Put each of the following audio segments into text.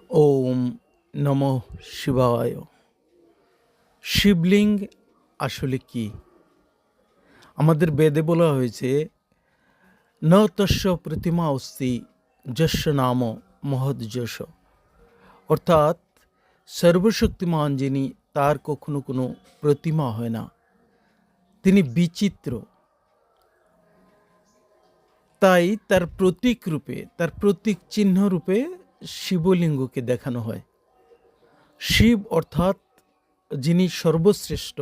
ওম নমঃ শিবায়। শিবলিঙ্গ আসলে কি? আমাদের বেদে বলা হয়েছে, ন তস্য প্রতিমা অস্তি যস্য নাম মহৎযশ। অর্থাৎ সর্বশক্তিমান যিনি, তার কখনো কোনো প্রতিমা হয় না, তিনি বিচিত্র। তাই তার প্রতীক রূপে, তার প্রতীক চিহ্ন রূপে শিবলিঙ্গকে দেখানো হয়। শিব অর্থাৎ যিনি সর্বশ্রেষ্ঠ,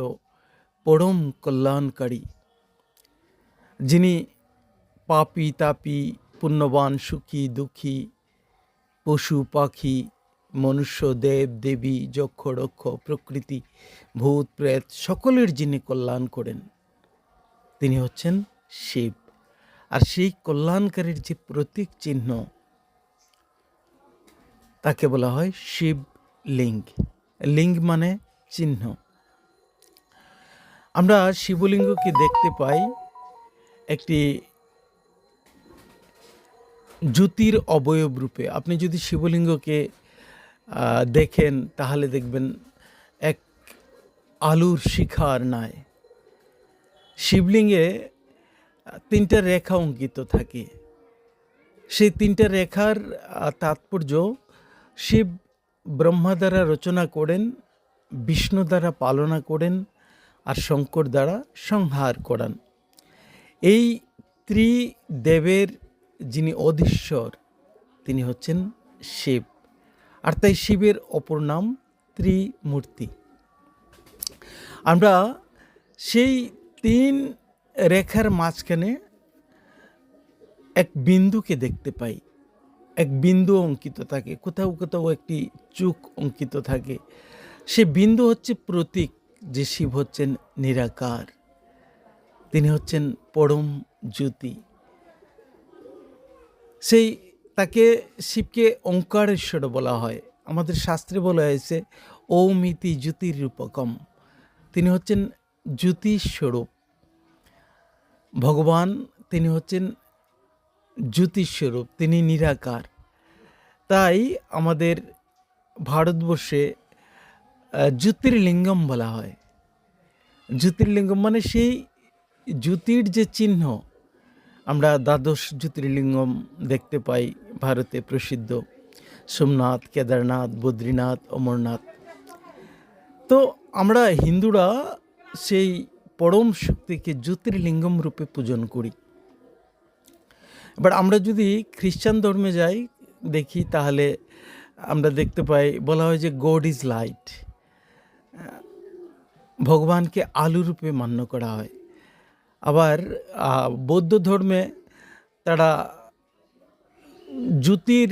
পরম কল্যাণকারী, যিনি পাপী তাপী, পুণ্যবান সুখী দুঃখী, পশু পাখি, মনুষ্য দেব দেবী, যক্ষ রক্ষ, প্রকৃতি, ভূত প্রেত সকলের যিনি কল্যাণ করেন, তিনি হচ্ছেন শিব। আর সেই কল্যাণকারীর যে প্রতীক চিহ্ন, তাকে বলা হয় শিবলিঙ্গ। লিঙ্গ মানে চিহ্ন। আমরা শিবলিঙ্গকে দেখতে পাই একটি জ্যোতির অবয়ব রূপে। আপনি যদি শিবলিঙ্গকে দেখেন তাহলে দেখবেন এক আলুর শিখার ন্যায়। শিবলিঙ্গে তিনটা রেখা অঙ্কিত থাকে। সেই তিনটা রেখার তাৎপর্য, শিব ব্রহ্মা দ্বারা রচনা করেন, বিষ্ণু দ্বারা পালনা করেন, আর শঙ্কর দ্বারা সংহার করান। এই ত্রিদেবের যিনি অধীশ্বর, তিনি হচ্ছেন শিব। আর তাই শিবের অপর নাম ত্রিমূর্তি। আমরা সেই তিন রেখার মাঝখানে এক বিন্দুকে দেখতে পাই। এক বিন্দু অঙ্কিত থাকে, কোথাও কোথাও একটি চোখ অঙ্কিত থাকে। সে বিন্দু হচ্ছে প্রতীক যে শিব হচ্ছেন নিরাকার, তিনি হচ্ছেন পরম জ্যোতি। সেই তাকে শিবকে ওঙ্কারেশ্বর বলা হয়। আমাদের শাস্ত্রে বলা হয়েছে ওম ইতি জ্যোতিরূপকম, তিনি হচ্ছেন জ্যোতিস্বরূপ। ভগবান তিনি হচ্ছেন জ্যোতিস্বরূপ, তিনি নিরাকার। তাই আমাদের ভারতবর্ষে জ্যোতির্লিঙ্গম বলা হয়। জ্যোতির্লিঙ্গম মানে সেই জ্যোতির যে চিহ্ন। আমরা দ্বাদশ জ্যোতির্লিঙ্গম দেখতে পাই ভারতে প্রসিদ্ধ, সোমনাথ, কেদারনাথ, বদ্রীনাথ, অমরনাথ। তো আমরা হিন্দুরা সেই পরম শক্তিকে জ্যোতির্লিঙ্গম রূপে পূজন করি। এবার আমরা যদি খ্রিস্টান ধর্মে যাই দেখি, তাহলে আমরা দেখতে পাই বলা হয় যে গড ইজ লাইট। ভগবানকে আলো রূপে মান্য করা হয়। আবার বৌদ্ধ ধর্মে তারা জ্যোতির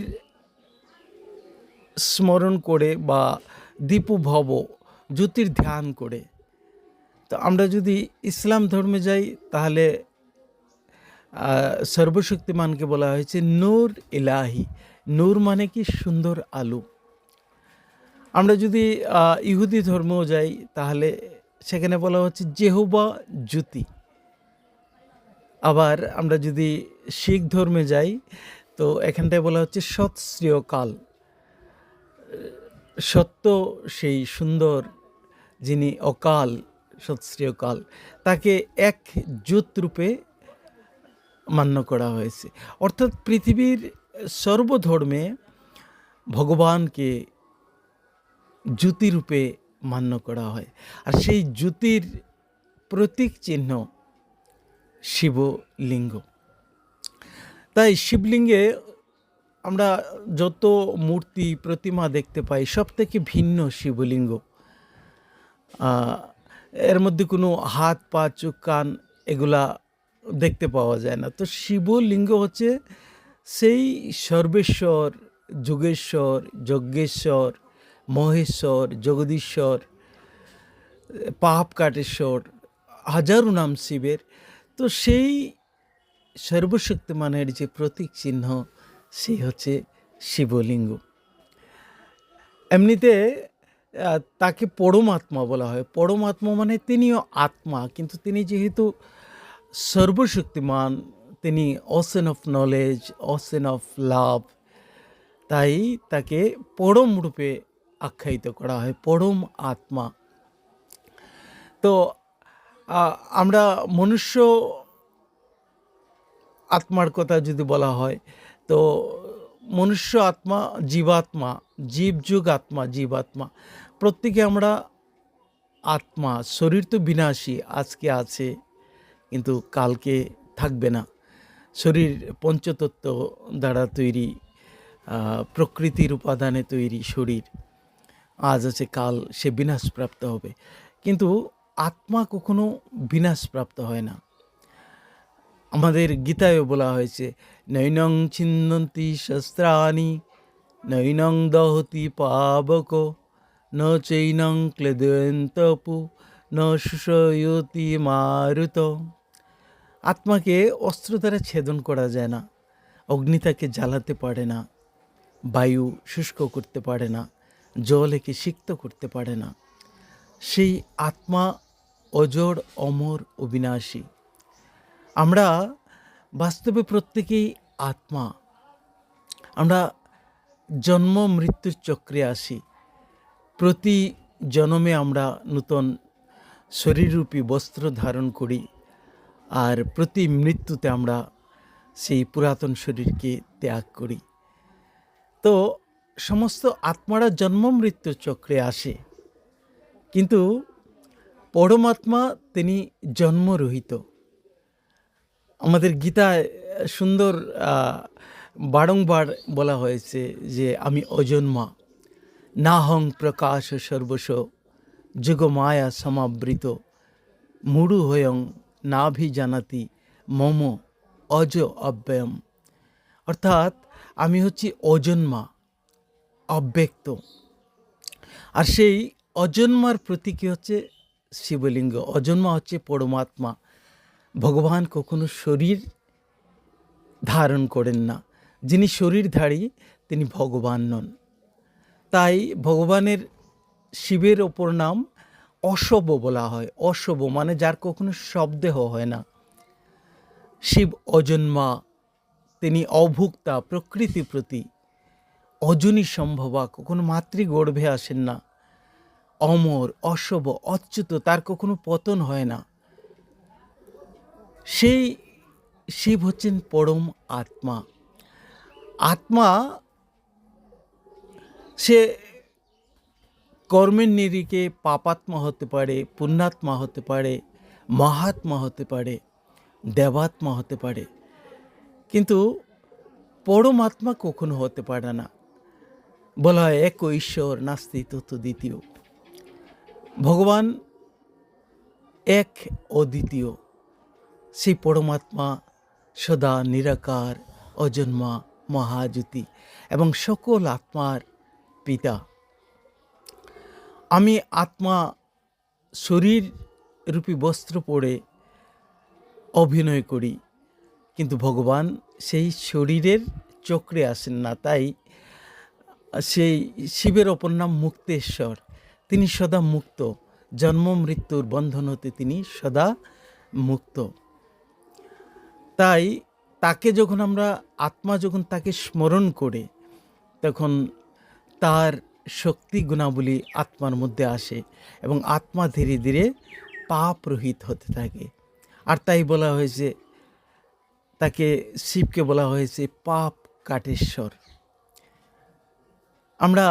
স্মরণ করে বা দীপভব জ্যোতির ধ্যান করে। তো আমরা যদি ইসলাম ধর্মে যাই তাহলে সর্বশক্তিমানকে বলা হয়েছে নূর ইলাহি। নূর মানে কি? সুন্দর আলো। আমরা যদি ইহুদি ধর্মেও যাই তাহলে সেখানে বলা হচ্ছে যেহোবা জ্যোতি। আবার আমরা যদি শিখ ধর্মে যাই তো এখানটায় বলা হচ্ছে সৎশ্রীয়কাল। সত্য সেই সুন্দর যিনি অকাল, সৎশ্রীয়কাল, তাকে এক জ্যোত রূপে মান্য করা হয়েছে। অর্থাৎ পৃথিবীর সর্বধর্মে ভগবানকে জ্যোতিরূপে মান্য করা হয়। আর সেই জ্যোতির প্রতীক চিহ্ন শিবলিঙ্গ। তাই শিবলিঙ্গে আমরা যত মূর্তি প্রতিমা দেখতে পাই, সব থেকে ভিন্ন শিবলিঙ্গ। এর মধ্যে কোনো হাত পা চোখ কান এগুলা দেখতে পাওয়া যায় না। তো শিবলিঙ্গ হচ্ছে সেই সর্বেশ্বর, যোগেশ্বর, যজ্ঞেশ্বর, মহেশ্বর, জগদীশ্বর, পাপ কাটেশ্বর, হাজারো নাম শিবের। তো সেই সর্বশক্তিমানের যে প্রতীক চিহ্ন, সেই হচ্ছে শিবলিঙ্গ। এমনিতে তাকে পরমাত্মা বলা হয়। পরমাত্মা মানে তিনিও আত্মা, কিন্তু তিনি যেহেতু সর্বশক্তিমান, তিনি অসেন অফ নলেজ, অসেন অফ লাভ, তাই তাকে পরম রূপে আখ্যায়িত করা হয়, পরম আত্মা। তো আমরা মনুষ্য আত্মার কথা যদি বলা হয়, তো মনুষ্য আত্মা, জীবাত্মা, জীবযুগ আত্মা, জীবাত্মা, প্রত্যেকে আমরা আত্মা। শরীর তো বিনাশী, আজকে আছে কিন্তু কালকে থাকবে না। শরীর পঞ্চতত্ত্ব দ্বারা তৈরি, প্রকৃতির উপাদানে তৈরি শরীর, আজ আছে কাল সে বিনাশপ্রাপ্ত হবে, কিন্তু আত্মা কখনো বিনাশপ্রাপ্ত হয় না। আমাদের গীতায়ও বলা হয়েছে, নৈনং ছিন্দন্তি শস্ত্রাণি নৈনং দহতি পাবক ন চৈনং ক্লেদয়ন্তপু ন শুষয়তি মারুত। আত্মাকে অস্ত্র দ্বারা ছেদন করা যায় না, অগ্নি তাকে জ্বালাতে পারে না, বায়ু শুষ্ক করতে পারে না, জল একে সিক্ত করতে পারে না। সেই আত্মা অজড়, অমর, অবিনাশী। আমরা বাস্তবে প্রত্যেকেই আত্মা। আমরা জন্ম মৃত্যুর চক্রে আসি। প্রতি জন্মে আমরা নূতন শরীররূপী বস্ত্র ধারণ করি, আর প্রতি মৃত্যুতে আমরা সেই পুরাতন শরীরকে ত্যাগ করি। তো সমস্ত আত্মারা জন্ম মৃত্যুর চক্রে আসে, কিন্তু পরমাত্মা তিনি জন্মরহিত। আমাদের গীতায় সুন্দর বারংবার বলা হয়েছে যে আমি অজন্মা, নাহং প্রকাশ সর্বস্ব যুগমায়া সমাবৃত মুড়ু হয়ং নাভিজানাতি মম অজ অব্যয়ম। অর্থাৎ আমি হচ্ছি অজন্মা, অব্যক্ত। আর সেই অজন্মার প্রতীকী হচ্ছে শিবলিঙ্গ। অজন্মা হচ্ছে পরমাত্মা। ভগবান কখনো শরীর ধারণ করেন না। যিনি শরীরধারী তিনি ভগবান নন। তাই ভগবানের, শিবের অপর নাম অশব বলা হয়। অশব মানে যার কখনো শবদেহ হয় না। শিব অজন্মা, তিনি অভুক্তা, প্রকৃতি প্রতি অজনী সম্ভবা, কখনো মাতৃগর্ভে আসেন না। অমর, অশব, অচ্যুত, তার কখনো পতন হয় না। সেই শিব হচ্ছেন পরম আত্মা। আত্মা সে কর্মের নিরিখে পাপাত্মা হতে পারে, পুণ্যাত্মা হতে পারে, মহাত্মা হতে পারে, দেবাত্মা হতে পারে, কিন্তু পরমাত্মা কখনো হতে পারে না। বলা হয় এক ঈশ্বর নাস্তি তত দ্বিতীয়। ভগবান এক অদ্বিতীয়। সেই পরমাত্মা সদা নিরাকার, অজন্মা, মহাজ্যোতি এবং সকল আত্মার পিতা। আমি আত্মা শরীর রূপী বস্ত্র পরে অভিনয় করি, কিন্তু ভগবান সেই শরীরের চক্রে আসেন না। তাই সেই শিবের অপর নাম মুক্তেশ্বর। তিনি সদা মুক্ত, জন্ম মৃত্যুর বন্ধন হতে তিনি সদা মুক্ত। তাই তাকে যখন আমরা, আত্মা যখন তাকে স্মরণ করে, তখন তার শক্তি গুণাবলী আত্মার মধ্যে আসে এবং আত্মা ধীরে ধীরে পাপ রহিত হতে থাকে। আর তাই বলা হয়েছে, তাকে, শিবকে বলা হয়েছে পাপ কাটেশ্বর। আমরা,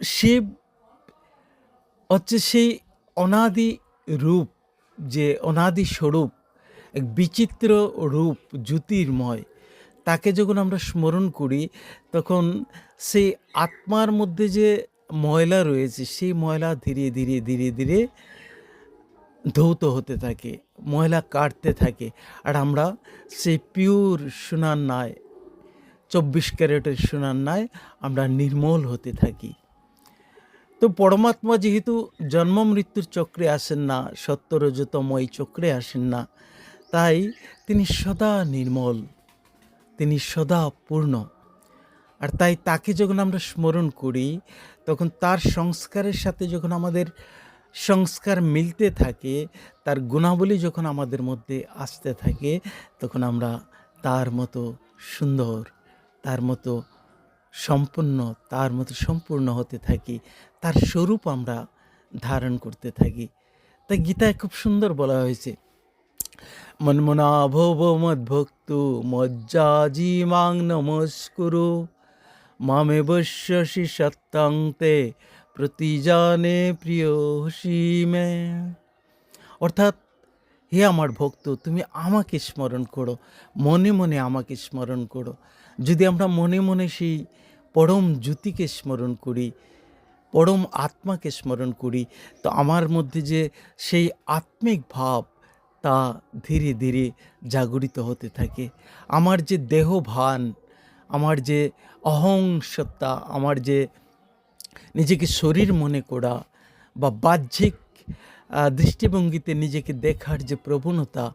শিব হচ্ছে সেই অনাদি রূপ, যে অনাদি স্বরূপ, এক বিচিত্র রূপ, জ্যোতির্ময়। তাকে যখন আমরা স্মরণ করি, তখন সেই আত্মার মধ্যে যে ময়লা রয়েছে, সেই ময়লা ধীরে ধীরে ধীরে ধীরে ধৌত হতে থাকে, ময়লা কাটতে থাকে। আর আমরা সেই পিওর সোনার ন্যায়, 24 ক্যারেটের সোনার ন্যায় আমরা নির্মল হতে থাকি। তো পরমাত্মা যেহেতু জন্ম মৃত্যুর চক্রে আসেন না, সত্য রজতম এই চক্রে আসেন না, তাই তিনি সদা নির্মল, তিনি সদা পূর্ণ। আর তাই তাকে যখন আমরা স্মরণ করি, তখন তার সংস্কারের সাথে যখন আমাদের সংস্কার মিলতে থাকে, তার গুণাবলী যখন আমাদের মধ্যে আসতে থাকে, তখন আমরা তার মতো সুন্দর, তার মতো সম্পূর্ণ, তার মতো সম্পূর্ণ হতে থাকি, তার স্বরূপ আমরা ধারণ করতে থাকি। তাই গীতায় খুব সুন্দর বলা হয়েছে, মন্মনাভব মদ্ভক্তু মজ্জাজি মাং নমস্কুরু মামে বশ্যসি সত্যং তে প্রতিজানে প্রিয়সী মে। অর্থাৎ, হে আমার ভক্ত, তুমি আমাকে স্মরণ করো, মনে মনে আমাকে স্মরণ করো। যদি আমরা মনে মনে সেই পরম জ্যোতিকে স্মরণ করি, পরম আত্মাকে স্মরণ করি, তো আমার মধ্যে যে সেই আত্মিক ভাব তা ধীরে ধীরে জাগরিত হতে থাকে। আমার যে দেহভান, আমার যে অহংসত্তা, আমার যে নিজেকে শরীর মনে করা বা বাহ্যিক দৃষ্টিভঙ্গিতে নিজেকে দেখার যে প্রবণতা,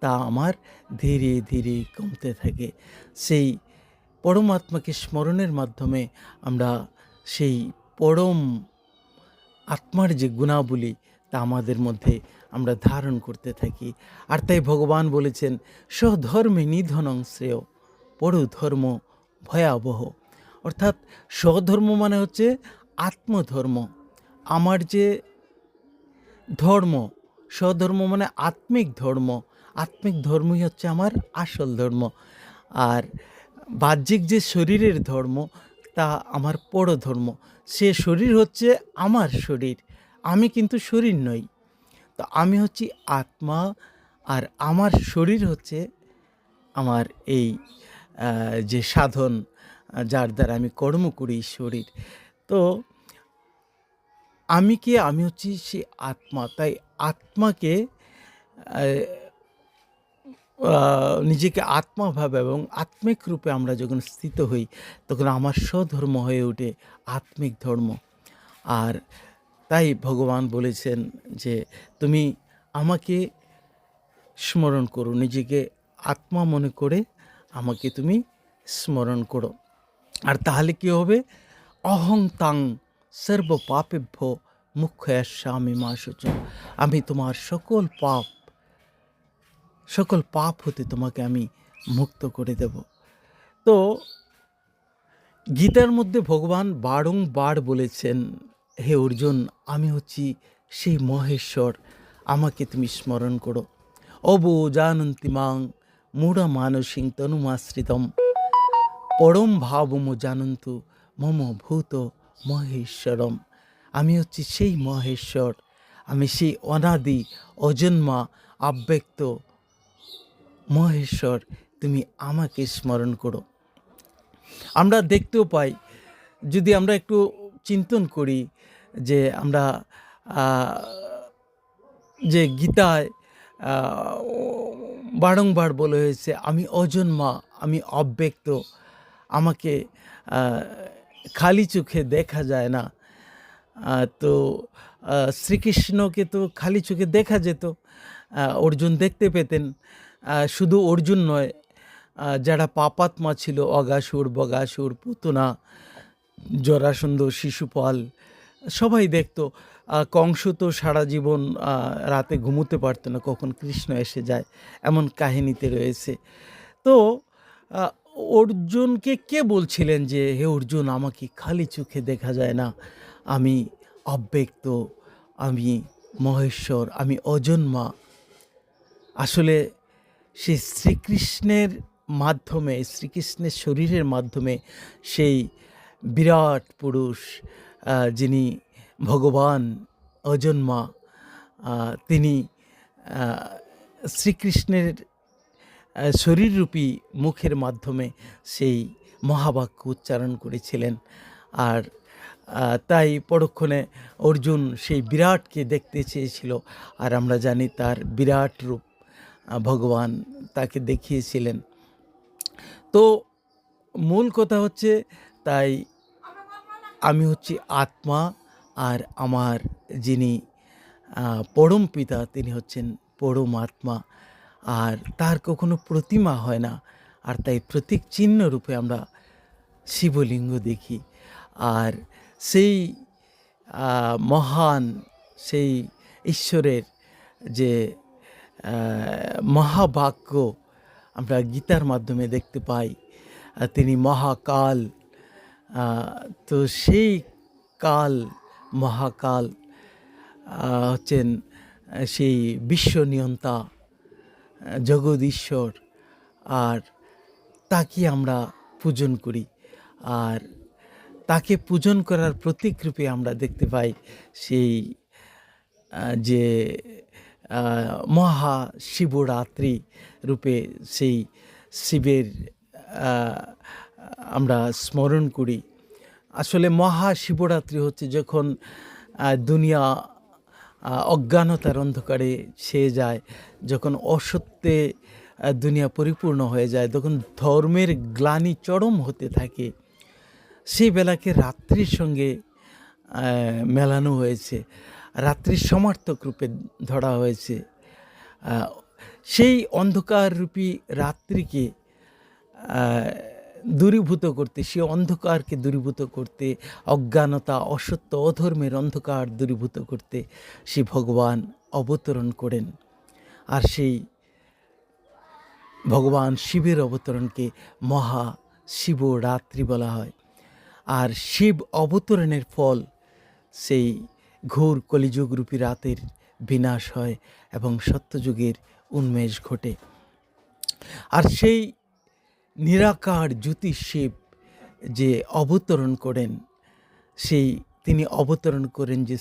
তা আমার ধীরে ধীরে কমতে থাকে। সেই পরমাত্মাকে স্মরণের মাধ্যমে আমরা সেই পরম আত্মার যে গুণাবলী তা আমাদের মধ্যে আমরা ধারণ করতে থাকি। আর তাই ভগবান বলেছেন, স্বধর্মে নিধনং শ্রেয়, পরধর্ম ভয়াবহ। অর্থাৎ স্বধর্ম মানে হচ্ছে আত্মধর্ম, আমার যে ধর্ম, স্বধর্ম মানে আত্মিক ধর্ম, আত্মিক ধর্মই হচ্ছে আমার আসল ধর্ম। আর বাহ্যিক যে শরীরের ধর্ম, তা আমার পরধর্ম। সে শরীর হচ্ছে আমার শরীর, আমি কিন্তু শরীর নই। তো আমি হচ্ছি আত্মা, আর আমার শরীর হচ্ছে আমার এই যে সাধন, যার দ্বারা আমি কর্ম করি শরীর। তো আমি কে? আমি হচ্ছি সে আত্মা। তাই আত্মাকে নিজেকে আত্মা ভাবে এবং আত্মিক রূপে আমরা যখন স্থিত হই, তখন আমার স্বধর্ম হয়ে ওঠে আত্মিক ধর্ম। আর তাই ভগবান বলেছেন যে তুমি আমাকে স্মরণ করো, নিজেকে আত্মা মনে করে আমাকে তুমি স্মরণ করো। আর তাহলে কি হবে? অহং তাং সর্ব পাপেভ্য মুখ্যাস্যামি মা শুচ। আমি তোমার সকল পাপ হতে তোমাকে আমি মুক্ত করে দেব। তো গীতার মধ্যে ভগবান বারংবার বলেছেন, হে অর্জুন, আমি হচ্ছি সেই মহেশ্বর, আমাকে তুমি স্মরণ করো। অবো জানন্তি মাং মূঢ় মানসিং তনুমাশ্রিতম পরম ভাবম জানন্তু মম ভূত মহেশ্বরম। আমি হচ্ছি সেই মহেশ্বর, আমি সেই অনাদি অজন্মা আব্যক্ত মহেশ্বর, তুমি আমাকে স্মরণ করো। আমরা দেখতেও পাই, যদি আমরা একটু চিন্তন করি, যে আমরা যে গীতায় বারংবার বলা হয়েছে, আমি অজন্মা, আমি অব্যক্ত, আমাকে খালি চোখে দেখা যায় না। তো শ্রীকৃষ্ণকে তো খালি চোখে দেখা যেত, অর্জুন দেখতে পেতেন। শুধু অর্জুন নয়, যারা পাপাত্মা ছিল, অগাসুর, বগাসুর, পুতনা, জরাসন্ধ, শিশুপাল, সবাই দেখত। কংস তো সারা জীবন রাতে ঘুমোতে পারতো না, কখন কৃষ্ণ এসে যায়, এমন কাহিনীতে রয়েছে। তো অর্জুনকে কে বলছিলেন যে, হে অর্জুন, আমাকে খালি চোখে দেখা যায় না, আমি অব্যক্ত, আমি মহেশ্বর, আমি অজন্মা। আসলে সেই শ্রীকৃষ্ণের মাধ্যমে, শ্রীকৃষ্ণের শরীরের মাধ্যমে সেই বিরাট পুরুষ, যিনি ভগবান অজন্মা, তিনি শ্রীকৃষ্ণের শরীররূপী মুখের মাধ্যমে সেই মহাবাক্য উচ্চারণ করেছিলেন। আর তাই পরক্ষণে অর্জুন সেই বিরাটকে দেখতে চেয়েছিল। আর আমরা জানি তার বিরাট রূপ ভগবান তাকে দেখিয়েছিলেন। তো মূল কথা হচ্ছে, তাই আমি হচ্ছি আত্মা, আর আমার যিনি পরম পিতা, তিনি হচ্ছেন পরমাত্মা। আর তার কখনো প্রতিমা হয় না, আর তাই প্রতীক চিহ্ন রূপে আমরা শিবলিঙ্গ দেখি। আর সেই মহান, সেই ঈশ্বরের যে মহাবাক্য আমরা গীতার মাধ্যমে দেখতে পাই, তিনি মহাকাল, তো সেই কাল, মহাকাল হচ্ছেন সেই বিশ্বনিয়ন্তা, জগদীশ্বর। আর তাকে আমরা পূজন করি। আর তাকে পূজন করার প্রতীকরূপে আমরা দেখতে পাই সেই যে মহাশিবরাত্রি রূপে সেই শিবের আমরা স্মরণ করি। আসলে মহাশিবরাত্রি হচ্ছে যখন দুনিয়া অজ্ঞানতার অন্ধকারে ছেয়ে যায়, যখন অসত্যে দুনিয়া পরিপূর্ণ হয়ে যায়, তখন ধর্মের গ্লানি চরম হতে থাকে, সেই বেলাকে রাত্রির সঙ্গে মেলানো হয়েছে, রাত্রির সমার্থক রূপে ধরা হয়েছে। সেই অন্ধকাররূপী রাত্রিকে দূরীভূত করতে, সে অন্ধকারকে দূরীভূত করতে, অজ্ঞানতা, অসত্য, অধর্মের অন্ধকার দূরীভূত করতে সে ভগবান অবতরণ করেন। আর সেই ভগবান শিবের অবতরণকে মহাশিবরাত্রি বলা হয়। আর শিব অবতরণের ফল সেই ঘোর কলিযুগরূপী রাতের বিনাশ হয় এবং সত্যযুগের উন্মেষ ঘটে। আর সেই নিরাকার জ্যোতি শিব যে অবতরণ করেন, সেই তিনি অবতরণ করেন যে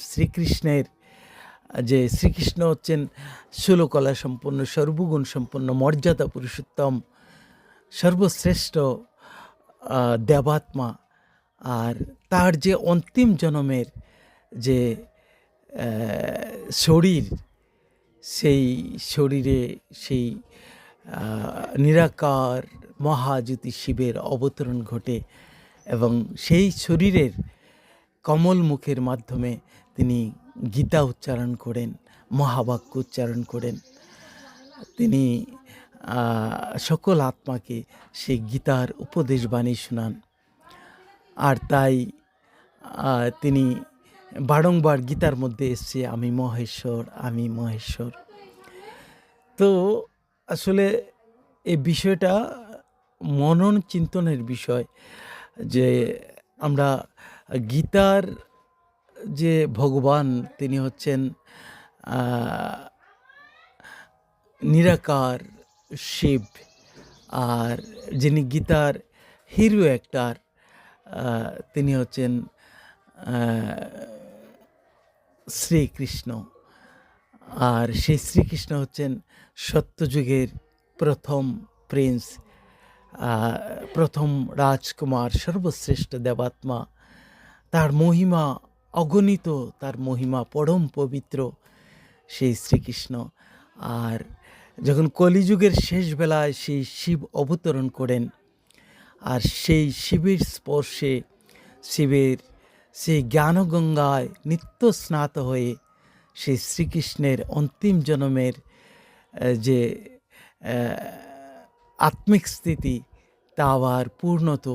শ্রীকৃষ্ণ হচ্ছেন ষোলকলা সম্পন্ন, সর্বগুণ সম্পন্ন, মর্যাদা পুরুষোত্তম, সর্বশ্রেষ্ঠ দেবাত্মা। আর তার যে অন্তিম জন্মের যে শরীর, সেই শরীরে সেই নিরাকার মহাজ্যোতি শিবের অবতরণ ঘটে এবং সেই শরীরের কমল মুখের মাধ্যমে তিনি গীতা উচ্চারণ করেন, মহাবাক্য উচ্চারণ করেন। তিনি সকল আত্মাকে সেই গীতার উপদেশ বাণী শোনান। আর তাই তিনি বারংবার গীতার মধ্যে এসছে, আমি মহেশ্বর, আমি মহেশ্বর। তো আসলে এই বিষয়টা মনন চিন্তনের বিষয়, যে আমরা গীতার যে ভগবান তিনি হচ্ছেন নিরাকার শিব, আর যিনি গীতার হিরো অ্যাক্টর তিনি হচ্ছেন শ্রীকৃষ্ণ। আর সেই শ্রীকৃষ্ণ হচ্ছেন সত্যযুগের প্রথম প্রিন্স, প্রথম রাজকুমার, সর্বশ্রেষ্ঠ দেবাত্মা। তার মহিমা অগণিত, তার মহিমা পরম পবিত্র সেই শ্রীকৃষ্ণ। আর যখন কলিযুগের শেষ বেলায় সেই শিব অবতরণ করেন, আর সেই শিবের স্পর্শে, শিবের সেই জ্ঞানগঙ্গায় নিত্য স্নাত হয়ে সেই শ্রীকৃষ্ণের অন্তিম জন্মের যে আত্মিক স্থিতি, তা আবার পূর্ণত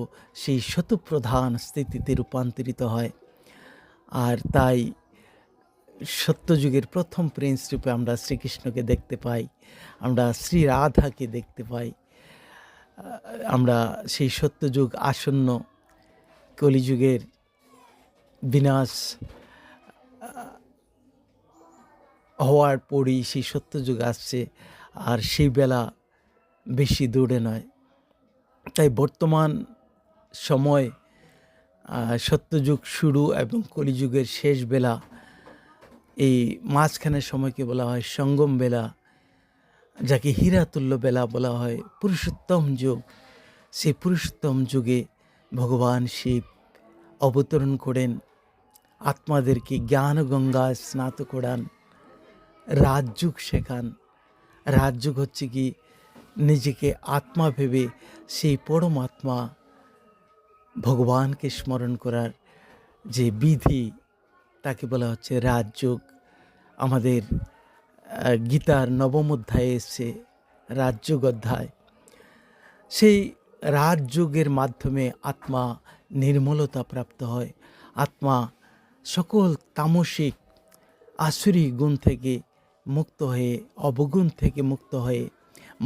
সেই শতপ্রধান স্থিতিতে রূপান্তরিত হয়। আর তাই সত্যযুগের প্রথম প্রিন্স রূপে আমরা শ্রীকৃষ্ণকে দেখতে পাই, আমরা শ্রী রাধাকে দেখতে পাই। আমরা সেই সত্যযুগ আসন্ন, কলিযুগের বিনাশ হওয়ার পরই সেই সত্যযুগ আসছে, আর সেই বেলা বেশি দূরে নয়। তাই বর্তমান সময় সত্যযুগ শুরু এবং কলিযুগের শেষ বেলা, এই মাঝখানের সময়কে বলা হয় সঙ্গম বেলা, যাকে হীরাতুল্য বেলা বলা হয়, পুরুষোত্তম যুগ। সেই পুরুষোত্তম যুগে ভগবান শিব অবতরণ করেন, আত্মাদেরকে জ্ঞান গঙ্গায় স্নাত করান, রাজযোগ শেখান। রাজযোগ হচ্ছে কি, নিজেকে আত্মা ভেবে সেই পরমাত্মা ভগবানকে স্মরণ করার যে বিধি, তাকে বলা হচ্ছে রাজযোগ। আমাদের গীতার নবম অধ্যায়ে এসছে রাজযোগ অধ্যায়। সেই রাজযোগের মাধ্যমে আত্মা নির্মলতা প্রাপ্ত হয়, আত্মা সকল তামসিক আসুরি গুণ থেকে মুক্ত হয়ে, অবগুণ থেকে মুক্ত হয়ে,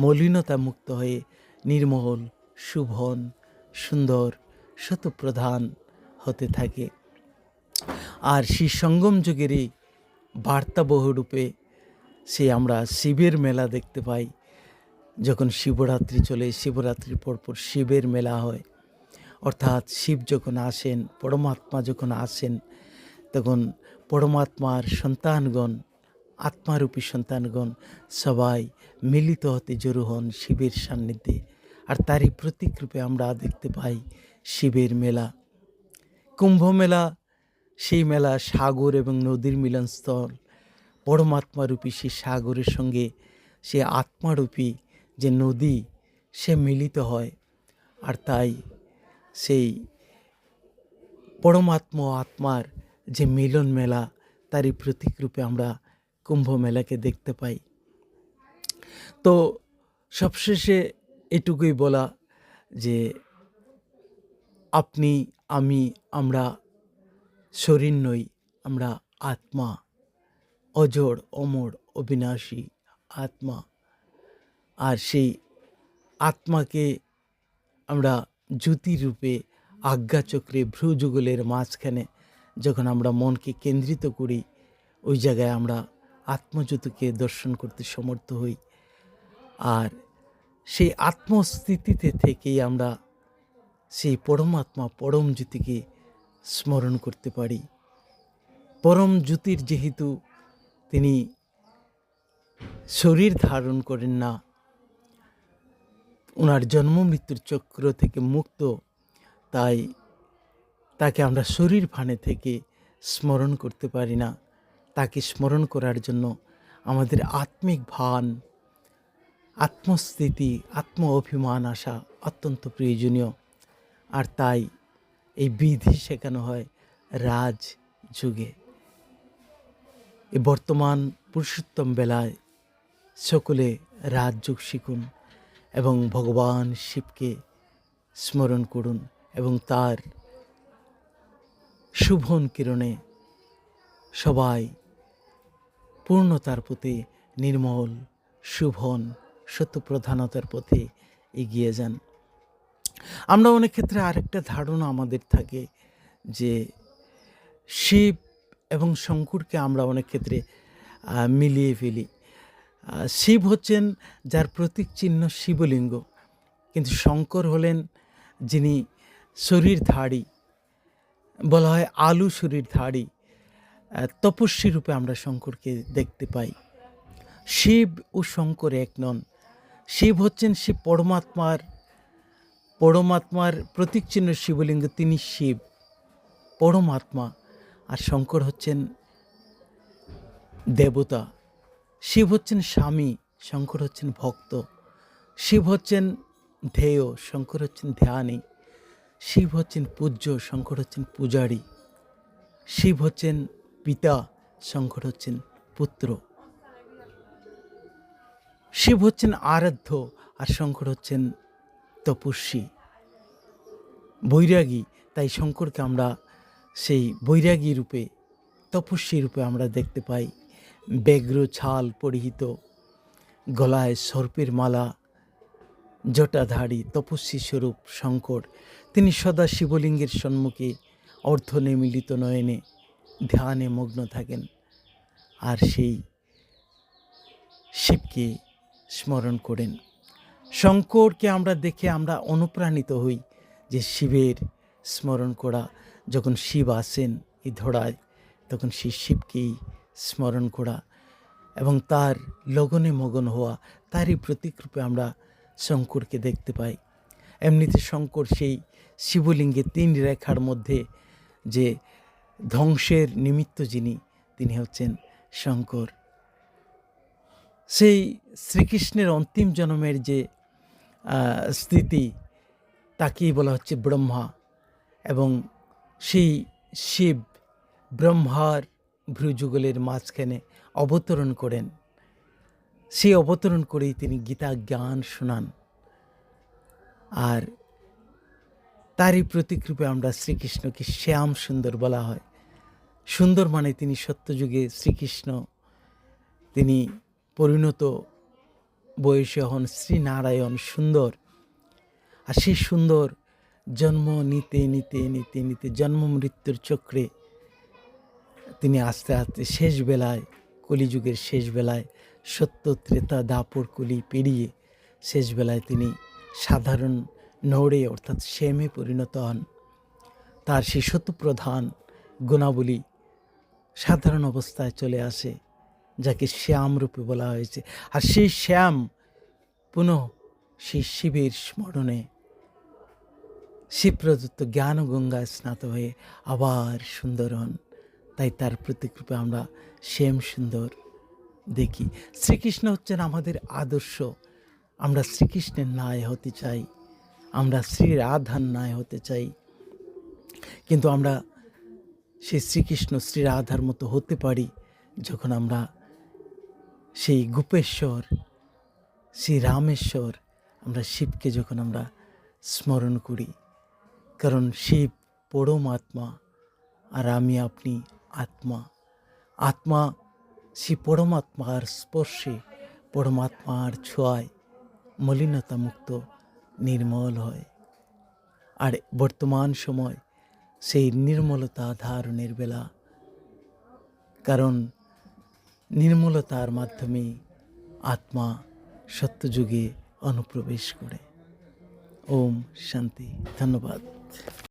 মলিনতা মুক্ত হয়ে নির্মল, শুভন, সুন্দর, শতপ্রধান হতে থাকে। আর সেই সঙ্গম যুগেরই বার্তাবহ রূপে আমরা শিবের মেলা দেখতে পাই। যখন শিবরাত্রি চলে, শিবরাত্রির পরপর শিবের মেলা হয়, অর্থাৎ শিব যখন আসেন, পরমাত্মা যখন আসেন, তখন পরমাত্মার সন্তানগণ, আত্মারূপী সন্তানগণ সবাই মিলিত হতে জড়ো হন শিবের সান্নিধ্যে। আর তারই প্রতীকরূপে আমরা দেখতে পাই শিবের মেলা। কুম্ভ মেলা, সেই মেলা সাগর এবং নদীর মিলনস্থল। পরমাত্মারূপী সেই সাগরের সঙ্গে সে আত্মারূপী যে নদী, সে মিলিত হয়। আর তাই সেই পরমাত্মা ও আত্মার যে মিলন মেলা, তারই প্রতীকরূপে আমরা কুম্ভ মেলাকে দেখতে পাই। তো সবশেষে এটুকুই বলা যে আপনি, আমি, আমরা শরীর নই, আমরা আত্মা, অজড়, অমর, অবিনাশী আত্মা। আর সেই আত্মাকে আমরা জ্যোতিরূপে আজ্ঞাচক্রে ভ্রুযুগলের মাঝখানে যখন আমরা মনকে কেন্দ্রিত করি, ওই জায়গায় আমরা আত্মজ্যোতিকে দর্শন করতে সমর্থ হই। আর সেই আত্মস্থিতিতে থেকেই আমরা সেই পরমাত্মা, পরম জ্যোতিকে স্মরণ করতে পারি। পরম জ্যোতির যেহেতু তিনি শরীর ধারণ করেন না, ওনার জন্ম মৃত্যুর চক্র থেকে মুক্ত, তাই তাকে আমরা শরীর ভানে থেকে স্মরণ করতে পারি না। তাকে স্মরণ করার জন্য আমাদের আত্মিক ভান, আত্মস্থিতি, আত্ম অভিমান আসা অত্যন্ত প্রয়োজনীয়। আর তাই এই বিধি শেখানো হয় রাজযুগে। এই বর্তমান পুরুষোত্তম বেলায় সকলে রাজযোগ শিখুন এবং ভগবান শিবকে স্মরণ করুন এবং তার শুভন কিরণে সবাই পূর্ণতার পথে, নির্মল শুভন সত্যপ্রধানতার পথে এগিয়ে যান। আমরা অনেক ক্ষেত্রে আরেকটা ধারণা আমাদের থাকে যে শিব এবং শঙ্করকে আমরা অনেক ক্ষেত্রে মিলিয়ে ফেলি। শিব হচ্ছেন যার প্রতীক চিহ্ন শিবলিঙ্গ, কিন্তু শঙ্কর হলেন যিনি শরীরধারী, বলা হয় আলু শরীরধারী, তপস্বী রূপে আমরা শঙ্করকে দেখতে পাই। শিব ও শঙ্কর এক নন। শিব হচ্ছেন শিব পরমাত্মার প্রতীক চিহ্ন শিবলিঙ্গ, তিনি শিব পরমাত্মা। আর শঙ্কর হচ্ছেন দেবতা। শিব হচ্ছেন স্বামী, শঙ্কর হচ্ছেন ভক্ত। শিব হচ্ছেন ধ্যেয়, শঙ্কর হচ্ছেন ধ্যানী। শিব হচ্ছেন পূজ্য, শঙ্কর হচ্ছেন পূজারী। শিব হচ্ছেন পিতা, শঙ্কর হচ্ছেন পুত্র। শিব হচ্ছেন আরাধ্য, আর শঙ্কর হচ্ছেন তপস্বী, বৈরাগী। তাই শঙ্করকে আমরা সেই বৈরাগী রূপে, তপস্বী রূপে আমরা দেখতে পাই। ব্যাঘ্র ছাল পরিহিত, গলায় সর্পের মালা, জটাধারী তপস্বী স্বরূপ শঙ্কর। তিনি সদা শিবলিঙ্গের সম্মুখে অর্ধনিমিলিত নয়নে ধ্যানে মগ্ন থাকেন। আর সেই শিবকে স্মরণ করেন। শঙ্করকে আমরা দেখে আমরা অনুপ্রাণিত হই যে শিবের স্মরণ করা। যখন শিব আসেন এই ধরায়, তখন সেই শিবকেই স্মরণ করা এবং তার লগনে মগন হওয়া, তারই প্রতীকরূপে আমরা শঙ্করকে দেখতে পাই। এমনিতে শঙ্কর সেই শিবলিঙ্গে 3 রেখার মধ্যে যে ধ্বংসের নিমিত্ত যিনি, তিনি হচ্ছেন শঙ্কর। সেই শ্রীকৃষ্ণের অন্তিম জন্মের যে স্থিতি, তাকেই বলা হচ্ছে ব্রহ্মা। এবং সেই শিব ব্রহ্মার ভ্রুযুগলের মাঝখানে অবতরণ করেন। সেই অবতরণ করেই তিনি গীতা জ্ঞান শোনান। আর তারই প্রতীকরূপে আমরা শ্রীকৃষ্ণকে শ্যাম সুন্দর বলা হয়। সুন্দর মানে তিনি সত্যযুগে শ্রীকৃষ্ণ, তিনি পরিণত বয়সে হন শ্রীনারায়ণ সুন্দর। আর সেই সুন্দর জন্ম নিতে নিতে নিতে নিতে জন্ম মৃত্যুর চক্রে তিনি আস্তে আস্তে শেষ বেলায়, কলিযুগের শেষ বেলায়, সত্য ত্রেতা দাপর কলি পেরিয়ে শেষ বেলায় তিনি সাধারণ নড়ে অর্থাৎ শ্যামে পরিণত হন। তার সেই সত্যপ্রধান গুণাবলী সাধারণ অবস্থায় চলে আসে, যাকে শ্যাম রূপে বলা হয়েছে। আর সেই শ্যাম পুনঃ সেই শিবের স্মরণে শিব প্রদত্ত জ্ঞান গঙ্গায় স্নাত হয়ে আবার সুন্দর হন। তাই তার প্রতিকৃপে আমরা শ্যাম সুন্দর দেখি। শ্রীকৃষ্ণ হচ্ছেন আমাদের আদর্শ। আমরা শ্রীকৃষ্ণের ন্যায় হতে চাই, আমরা শ্রী রাধার ন্যায় হতে চাই, কিন্তু আমরা সেই শ্রীকৃষ্ণ শ্রী রাধার মতো হতে পারি যখন আমরা সেই গোপেশ্বর শ্রী রামেশ্বর আমরা শিবকে যখন আমরা স্মরণ করি। কারণ শিব পরমাত্মা আর আমি আপনি আত্মা। আত্মা সেই পরমাত্মার স্পর্শে, পরমাত্মার ছোঁয়ায় মলিনতা মুক্ত নির্মল হয়। আর বর্তমান সময় সেই নির্মলতা ধারণের বেলা, কারণ নির্মলতার মাধ্যমে আত্মা সত্যযুগে অনুপ্রবেশ করে। ওম শান্তি। ধন্যবাদ।